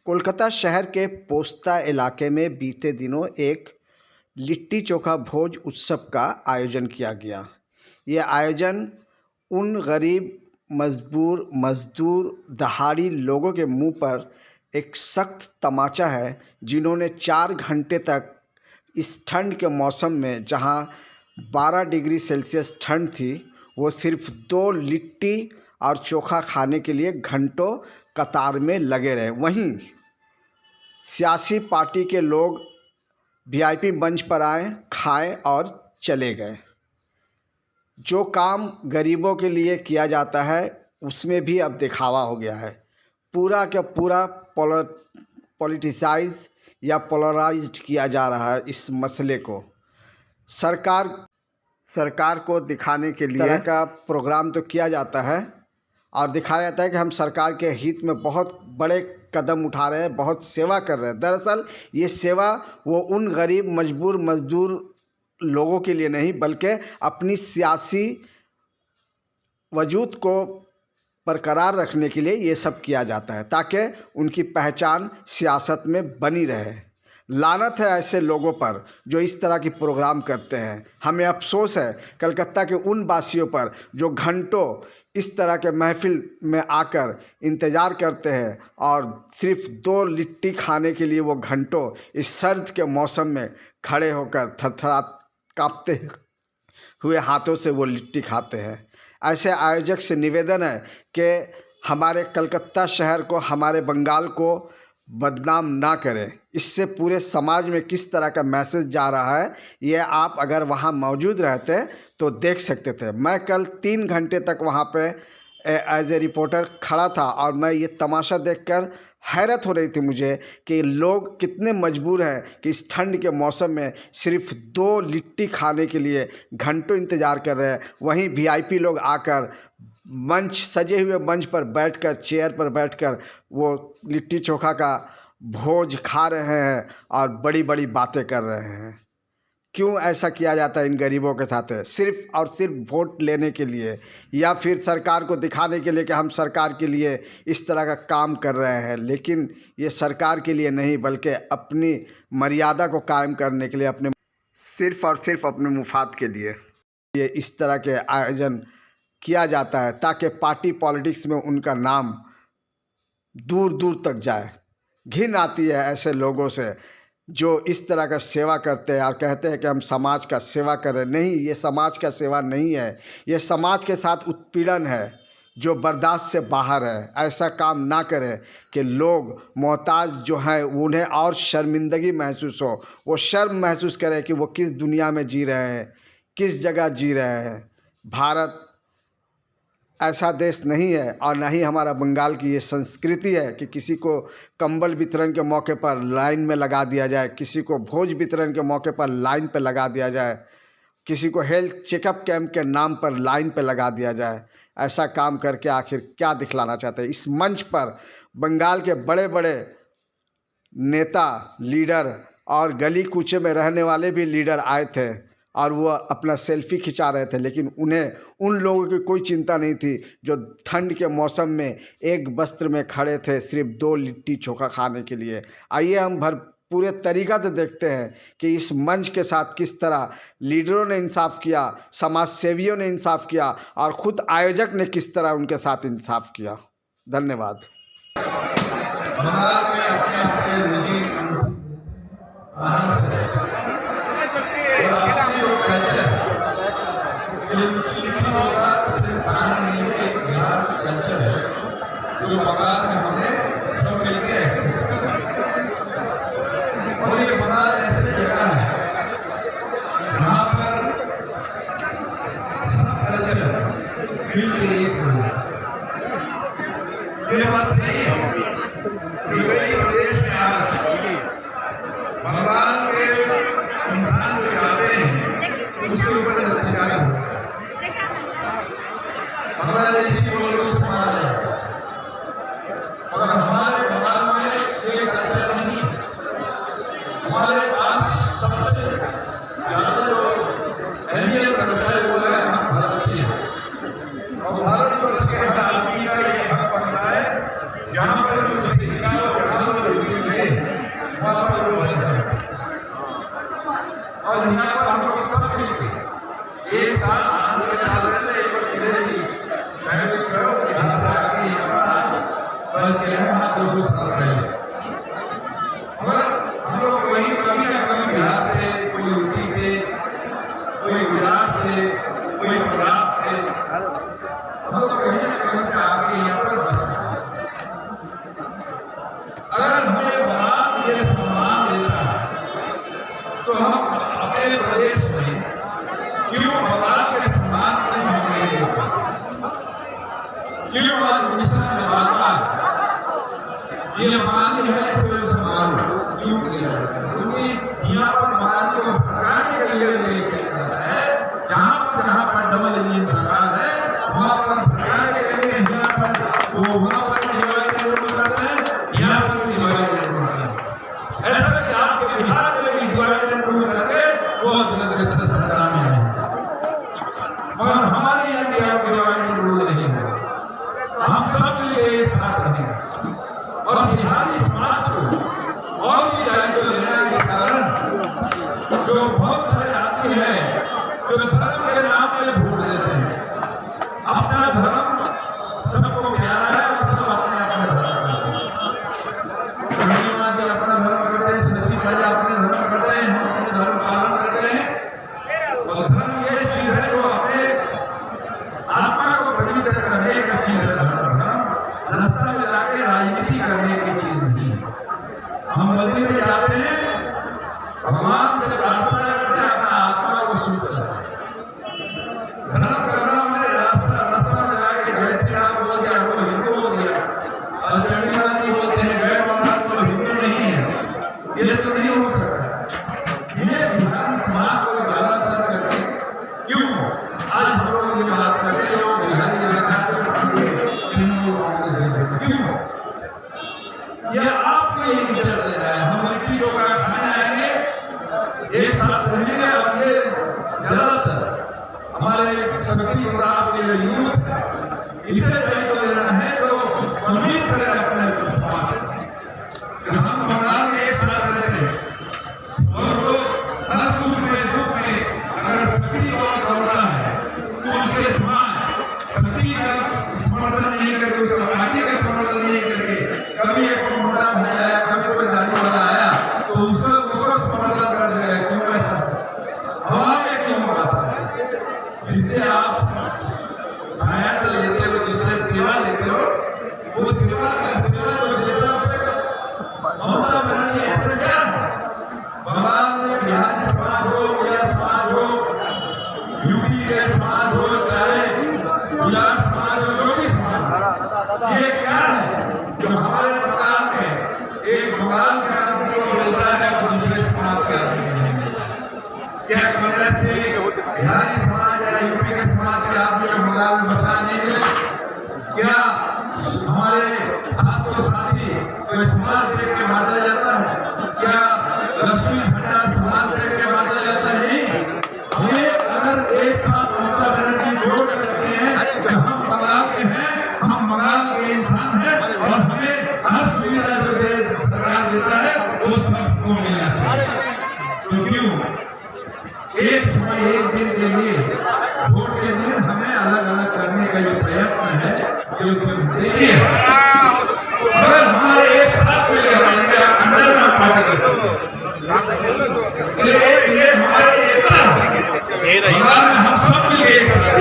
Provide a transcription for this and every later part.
कोलकाता शहर के पोस्ता इलाके में बीते दिनों एक लिट्टी चोखा भोज उत्सव का आयोजन किया गया। ये आयोजन उन गरीब मजदूर दहाड़ी लोगों के मुंह पर एक सख्त तमाचा है जिन्होंने 4 घंटे तक इस ठंड के मौसम में जहां 12 डिग्री सेल्सियस ठंड थी, वो सिर्फ 2 लिट्टी और चोखा खाने के लिए घंटों कतार में लगे रहे। वहीं सियासी पार्टी के लोग वीआईपी मंच पर आए, खाए और चले गए। जो काम गरीबों के लिए किया जाता है उसमें भी अब दिखावा हो गया है। पूरा का पूरा पॉलिटिसाइज या पोलराइज्ड किया जा रहा है इस मसले को। सरकार को दिखाने के लिए तरह का प्रोग्राम तो किया जाता है और दिखाया जाता है कि हम सरकार के हित में बहुत बड़े कदम उठा रहे हैं, बहुत सेवा कर रहे हैं। दरअसल ये सेवा वो उन गरीब मजदूर लोगों के लिए नहीं, बल्कि अपनी सियासी वजूद को बरकरार रखने के लिए ये सब किया जाता है ताकि उनकी पहचान सियासत में बनी रहे। लानत है ऐसे लोगों पर जो इस तरह की प्रोग्राम करते हैं। हमें अफसोस है कलकत्ता के उन वासियों पर जो घंटों इस तरह के महफिल में आकर इंतज़ार करते हैं और सिर्फ 2 लिट्टी खाने के लिए वो घंटों इस सर्द के मौसम में खड़े होकर थरथरा कांपते हुए हाथों से वो लिट्टी खाते हैं। ऐसे आयोजक से निवेदन है कि हमारे कलकत्ता शहर को, हमारे बंगाल को बदनाम ना करें। इससे पूरे समाज में किस तरह का मैसेज जा रहा है ये आप अगर वहाँ मौजूद रहते तो देख सकते थे। मैं कल 3 घंटे तक वहाँ पे एज ए रिपोर्टर खड़ा था और मैं ये तमाशा देखकर हैरत हो रही थी मुझे कि लोग कितने मजबूर हैं कि इस ठंड के मौसम में सिर्फ 2 लिट्टी खाने के लिए घंटों इंतज़ार कर रहे हैं। वहीं वीआईपी लोग आकर सजे हुए मंच पर बैठकर, चेयर पर बैठकर वो लिट्टी चोखा का भोज खा रहे हैं और बड़ी बड़ी बातें कर रहे हैं। क्यों ऐसा किया जाता है इन गरीबों के साथ? सिर्फ और सिर्फ वोट लेने के लिए या फिर सरकार को दिखाने के लिए कि हम सरकार के लिए इस तरह का काम कर रहे हैं। लेकिन ये सरकार के लिए नहीं, बल्कि अपनी मर्यादा को कायम करने के लिए, सिर्फ और सिर्फ अपने मुफाद के लिए ये इस तरह के आयोजन किया जाता है ताकि पार्टी पॉलिटिक्स में उनका नाम दूर दूर तक जाए। घिन आती है ऐसे लोगों से जो इस तरह का सेवा करते हैं और कहते हैं कि हम समाज का सेवा कर रहे हैं। नहीं, ये समाज का सेवा नहीं है, ये समाज के साथ उत्पीड़न है जो बर्दाश्त से बाहर है। ऐसा काम ना करें कि लोग मोहताज जो हैं उन्हें और शर्मिंदगी महसूस हो, वो शर्म महसूस करें कि वो किस दुनिया में जी रहे हैं, किस जगह जी रहे हैं। भारत ऐसा देश नहीं है और न ही हमारा बंगाल की ये संस्कृति है कि किसी को कंबल वितरण के मौके पर लाइन में लगा दिया जाए, किसी को भोज वितरण के मौके पर लाइन पे लगा दिया जाए, किसी को हेल्थ चेकअप कैंप के नाम पर लाइन पे लगा दिया जाए। ऐसा काम करके आखिर क्या दिखलाना चाहते हैं? इस मंच पर बंगाल के बड़े बड़े नेता, लीडर और गली कूचे में रहने वाले भी लीडर आए थे और वो अपना सेल्फी खिंचा रहे थे, लेकिन उन्हें उन लोगों की कोई चिंता नहीं थी जो ठंड के मौसम में एक वस्त्र में खड़े थे सिर्फ 2 लिट्टी चोखा खाने के लिए। आइए हम पूरे तरीक़ा से देखते हैं कि इस मंच के साथ किस तरह लीडरों ने इंसाफ किया, समाज सेवियों ने इंसाफ किया और ख़ुद आयोजक ने किस तरह उनके साथ इंसाफ किया। धन्यवाद। कल्चर है जो बंगाल में हमने सब मिलकर और ये बंगाल ऐसी जगह है जहाँ पर सब कल्चर मिलकर एक हो। ये बात सही है कि वही प्रदेश में आज बंगाल के इंसान जो आते हैं उसके ऊपर अत्याचार हो। बांग्लादेश की लोगों से मारा जाए और हमारे बंगाल में ये कल्चर नहीं। हमारे पास सबसे ज्यादा जो अहमियत रखता है वो है हम भारतीय और भारतवर्ष के हर आदमी का ये हक बनता है जहाँ पर जो शिक्षा और जहाँ पर चाहिए वहाँ पर वो बच जाए। और यहाँ पर हम लोग सब मिलकर एक साथ आनंद के साथ रहते हैं। एक बार मेरे भी मैं भी करो यहाँ से आके यहाँ पर आज बल्कि यहाँ 200 साल पहले मगर हम लोग वही कभी ना कभी बिहार से, कोई यूपी से, कोई गुजरात से, कोई पंजाब से, हम लोग कहीं ना कहीं से आके यहाँ पर अगर हमें बात ये सम्मान देता है तो हम अपने प्रदेश में क्यों बंगाल के सम्मान के नहीं देते? क्यों आज उड़ीसा में बांका ये बंगाली है इसमें समारोह क्यों किया जाता है? क्योंकि यहाँ पर बंगाली को भगाने के लिए किया जाता है। जहाँ पर डबल इंजन सरकार है वहाँ पर भगाने के लिए यहाँ पर वो वहाँ पर डिवाइड करते हैं, यहाँ पर भी डिवाइड करते हैं। ऐसा कि आपके बिहार में भी डिवाइड करके वो सरकार में है, मगर हमारे यहाँ भी आपके डिवाइड रूल नहीं है। हम सब मिलकर एक साथ रहेंगे और बिहारी समाज को और भी दायित्व लेना है। इस कारण जो बहुत सारे आदमी हैं जो धर्म के नाम पे भूल देते हैं। अपना धर्म सबको प्यारा है और सब अपने अपने धर्म करते हैं। अपना धर्म करते हैं, शशि भाई अपने धर्म करते हैं, हम अपने धर्म पालन करते हैं। और धर्म ये चीज है जो अपने आत्मा को पवित्र करने की चीज है। धर्म रास्ता में जाके राजनीति करने की चीज नहीं। हम मंदिर में जाते हैं, भगवान से प्रार्थना करते हैं, अपना आत्मा को शुद्ध करते हैं। धर्म करना मैंने रास्ता में जाके जय श्री राम बोल दिया वो हिंदू हो गया, और चंडीवादी बोलते हैं जय महाराज तो हिंदू नहीं है। ये तो नहीं हो सकता। ये बिहारी समाज को ज्यादातर करके क्यों आज हम लोग ये बात करते हैं वो बिहारी क्यों ये आपको ये इज्जत दे रहा है। हम लिट्टी चोखा खाने आएंगे, एक साथ रहेंगे और ये ज्यादातर हमारे शक्ति प्रताप के जो यूथ है इसे दायित्व लेना है जो उम्मीद करें अपने समाज में। हम बंगाल में एक साथ रहते हैं और लोग हर सुख में दुख में अगर शक्ति और करना है तो उसके समाज शक्ति का समर्थन नहीं करके, उसका पार्टी का समर्थन नहीं करके, कभी एक मोटा भाई आया, कभी कोई दाढ़ी वाला आया तो उसको समर्थन कर देगा। क्यों ऐसा हमारे क्यों बात है? जिससे आप सहायता लेते हो, जिससे सेवा लेते हो, वो सेवा जो देता है उससे ममता बनर्जी ऐसा क्या बंगाल में बिहारी समाज हो, उड़िया समाज हो, यूपी के समाज हो, चाहे गुजरात समाज हो, जो भी समाज, ये क्या है जो हमारे बंगाल में एक बंगाल के आदमी को मिलता है और दूसरे समाज के आदमी को नहीं मिलता? क्या कांग्रेस से बिहारी समाज या यूपी के समाज के आदमी को बंगाल में बसा नहीं मिले? क्या हमारे साथी कोई समाज देख के बांटा जाता है? क्या लक्ष्मी भंडार समाज देख के बांटा जाता है? नहीं। हमें अगर एक साथ ममता बनर्जी जोड़ कर रखते हैं कि हम बंगाल के हैं, हम बंगाल के इंसान हैं और हमें हर सुविधा जो सरकार देता है वो सबको मिलना चाहिए। तो क्यों एक समय एक दिन के लिए वोट के दिन हमें अलग अलग करने का जो प्रयत्न है जो देखिए अगर हमारे एक साथ मिले अंदर में पार्टी करते हैं ये हमारे एकता है, हम सब मिले एक साथ।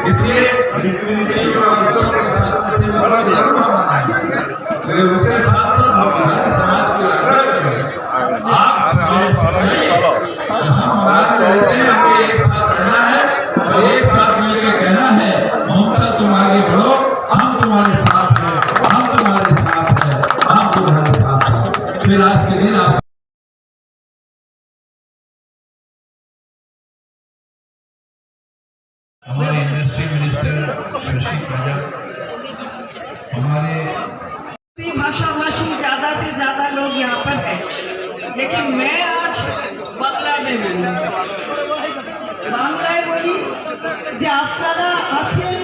इसलिए उसके साथ साथ हम समाज को आग्रह करें आप एक साथ रहना है और एक साथ मिलकर कहना है ममता तुम आगे बढ़ो, हम तुम्हारे साथ हैं, हम तुम्हारे साथ हैं, हम तुम्हारे साथ हैं। फिर आज के दिन आप हमारे इंडस्ट्री मिनिस्टर शशि रजक, हमारे भाषाभाषी ज्यादा से ज्यादा लोग यहाँ पर हैं, लेकिन मैं आज बांग्ला में बोलूँ। বাংলায় বলি যে আপনারা আছেন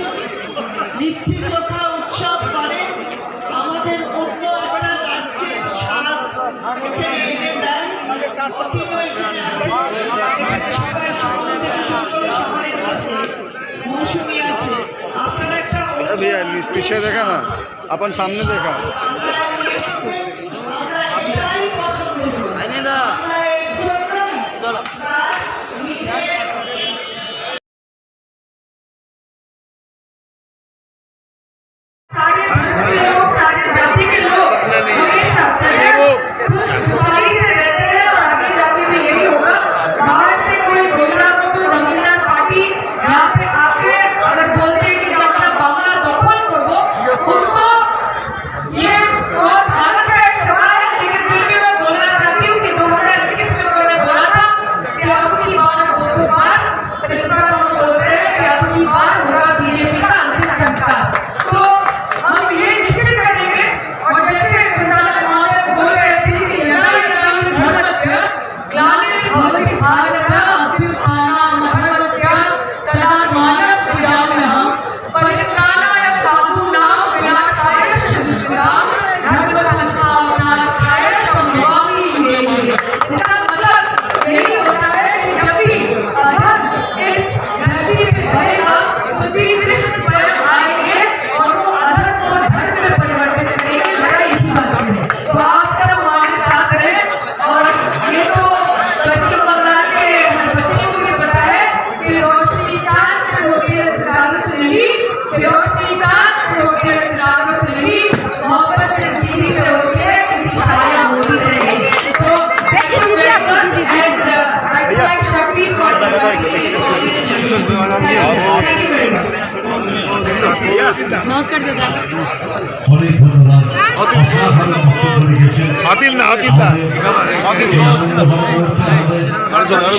লিট্টি চোখা উৎসব করে আমাদের অন্য একটা রাজ্যের এখানে এনে দেয় অতিনও এখানে এখানে সবাই সামনে থেকে শুরু করে সবাই রয়েছে মৌসুমি আছে আপনারা একটা भैया पीछे देखा ना, अपन सामने देखा। सारे धर्म के लोग, सारे जाति के लोग हमेशा सदैव खुशहाली से रहते हैं और आगे जाके भी यही होगा। बाहर से कोई बोलना तो जमींदार पार्टी यहाँ पे आके अगर बोलते हैं कि जो अपना बांग्ला दखल करो उनको ये बहुत भारत का एक सवाल है, लेकिन फिर भी मैं बोलना चाहती हूँ कि 2021 में उन्होंने बोला था कि अब की बार 200 बार, फिर इस बार हम बोल रहे हैं कि अब की बार होगा बीजेपी का अंतिम संस्कार। तो हम ये निश्चित करेंगे और जैसे संचालक महोदय बोल रहे थे कि यदा यदा धर्मस्य ग्लानिर्भवति भारत अभ्युत्थानामधर्मस्य तदात्मानं सृजाम्यहम् परित्राणाय साधूनां विनाशाय च दुष्कृतां धर्मसंस्थापनार्थाय संभवामि युगे। इसका मतलब यही होता है कि जब भी अधर्म इस धरती पे बढ़ेगा तो श्री कृष्ण स्वयं आएंगे और वो अधर्म को धर्म में परिवर्तित करेंगे। लड़ाई इसी बात की है। तो आप सब हमारे साथ रहें और ये तो पश्चिम बंगाल के हर बच्चे को भी पता है कि रोशनी चांद से होती है सितारों से नहीं, कि रोशनी चांद से होती है सितारों से नहीं, मोहब्बत से दीदी से होती है किसी शाया मोदी से नहीं। तो thank you very much and I thank Shakti for inviting me to this. Thank you very much. नमस्कार दादा। অনেক ধন্যবাদ অসাধারণ বক্তব্য রেখেছেন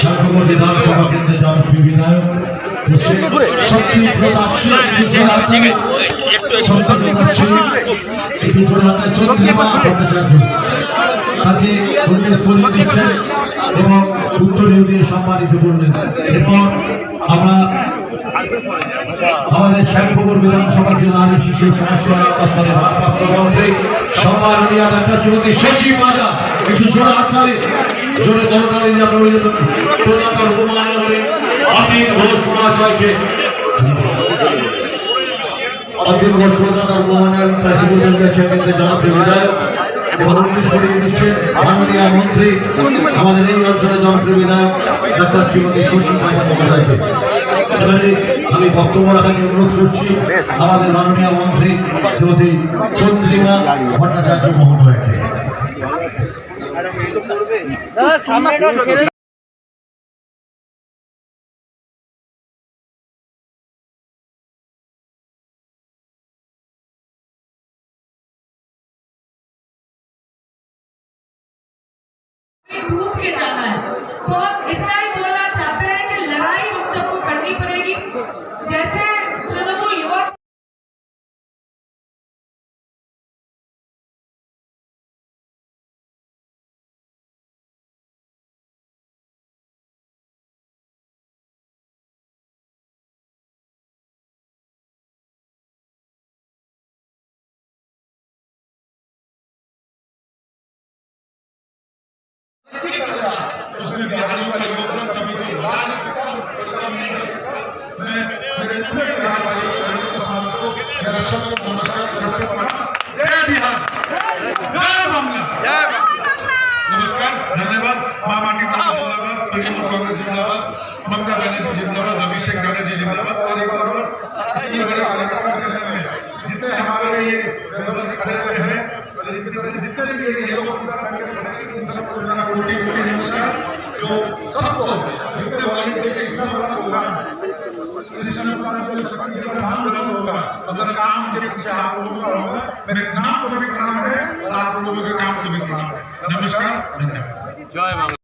শান্তপুর বিধানসভা কেন্দ্রের জনপ্রিয় বিধায়ক শক্তি প্রতাপ সিং চন্দ্রিমা ভট্টাচার্য তাকে উল্লেখ করে দিচ্ছেন এবং উত্তরীয় দিয়ে সম্মানিত করলেন। এরপর আমরা আমাদের শ্যামপুকুর বিধানসভা নারী শিশু সমাজ কল্যাণ দপ্তরের ভারপ্রাপ্ত মন্ত্রী সম্মাননীয় ডাক্তার শ্রীমতী শশী মাজা একটু জোরে হাততালি জোরে করতালি দিয়ে আমরা প্রদাতার উপমান করে অতীন ঘোষ মহাশয়কে অতীন ঘোষ প্রদাতার উপমানের কাশীপুর কেন্দ্রের জনপ্রিয় বিধায়ক এবং উল্লেখ করে দিচ্ছেন মাননীয় মন্ত্রী আমাদের এই অঞ্চলের জনপ্রিয় বিধায়ক ডাক্তার শ্রীমতী শশী মাজা মহোদয়কে। এবারে আমি বক্তব্য রাখাকে অনুরোধ করছি আমাদের মাননীয় মন্ত্রী শ্রীমতী চন্দ্রিমা ভট্টাচার্য মহোদয়কে। डूब के जाना है तो हम इतना ही बोलना चाहते हैं कि लड़ाई हम सबको करनी पड़ेगी। जैसे तृणमूल युवा उसमें बिहारियों का योगदान कभी कोई बढ़ा नहीं सकता। मैं मेरे पूरे बिहार वाले समाज को मेरा सबसे नमस्कार तरफ से पढ़ा। जय बिहार, जय बांग्ला। नमस्कार, धन्यवाद। मां माटी जिंदाबाद, तृणमूल कांग्रेस जिंदाबाद, ममता बनर्जी जिंदाबाद, अभिषेक बनर्जी जिंदाबाद। और एक बार जितने हमारे ये खड़े हुए हैं, जितने भी ये लोग सबको मेरा कोटि कोटि नमस्कार। जो सबको जितने वॉलंटियर के इतना बड़ा प्रोग्राम शक्ति का नाम जरूर होगा, अगर काम के पीछे आप लोगों का होगा, मेरे नाम को भी काम है और आप लोगों के काम को भी काम है। नमस्कार, धन्यवाद।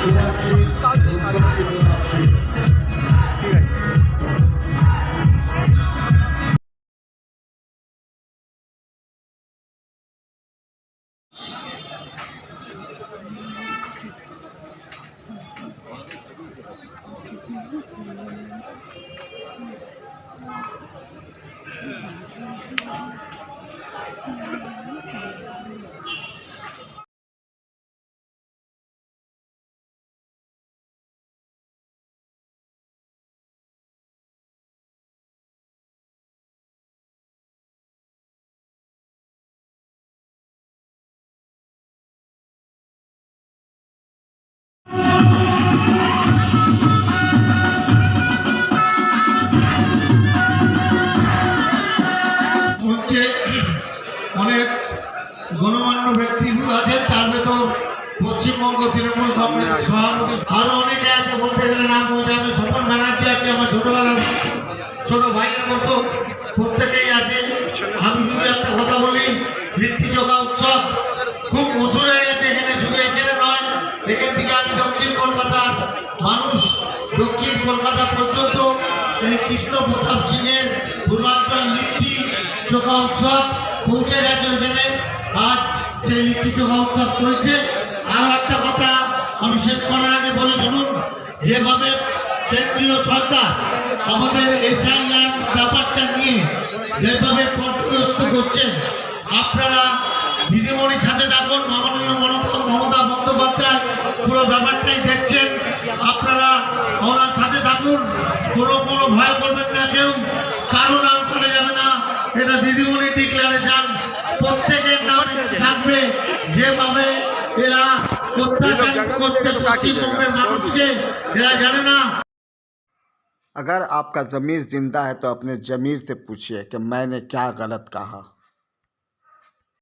শুভাশ্রী উৎসবকে জানাচ্ছি। হচ্ছে অনেক গণমান্য ব্যক্তিগুলো আছেন, তার ভেতর পশ্চিমবঙ্গ তৃণমূল কংগ্রেসের সভাপতি আরো অনেকে আছে, বলতে গেলে নাম বলতে আমি স্বপন ব্যানার্জি আছে, আমার ছোটবেলার ছোট ভাইয়ের মতো প্রত্যেকেই আছে। আমি শুধু একটা কথা বলি, লিট্টি চোখা উৎসব খুব মধুর হয়ে গেছে এখানে, শুধু এখানে নয়, এখান থেকে আমি দক্ষিণ কলকাতার মানুষ, দক্ষিণ কলকাতা পর্যন্ত এই কৃষ্ণ প্রতাপ সিং এর পূর্বাঞ্চল লিট্টি চোখা উৎসব পৌঁছে গেছে ওখানে। আজ সেই লিট্টি চোখা উৎসব চলছে। আরো একটা কথা আমি শেষ করার আগে বলে শুনুন, যেভাবে কেন্দ্রীয় সরকার আমাদের এসআইআর ব্যাপারটা নিয়ে যেভাবে পর্যদস্ত করছেন, আপনারা দিদিমণির সাথে থাকুন, মাননীয় মমতা বন্দ্যোপাধ্যায় পুরো ব্যাপারটাই দেখছেন, আপনারা ওনার সাথে থাকুন, কোনো ভয় করবেন না, কেউ কারো নাম চলে যাবে না, এটা দিদিমণি ডিক্লারেশন, প্রত্যেকের নাম থাকবে। যেভাবে এরা অত্যাচার করছে পশ্চিমবঙ্গের মানুষকে, এরা জানে না। अगर आपका ज़मीर ज़िंदा है तो अपने ज़मीर से पूछिए कि मैंने क्या गलत कहा।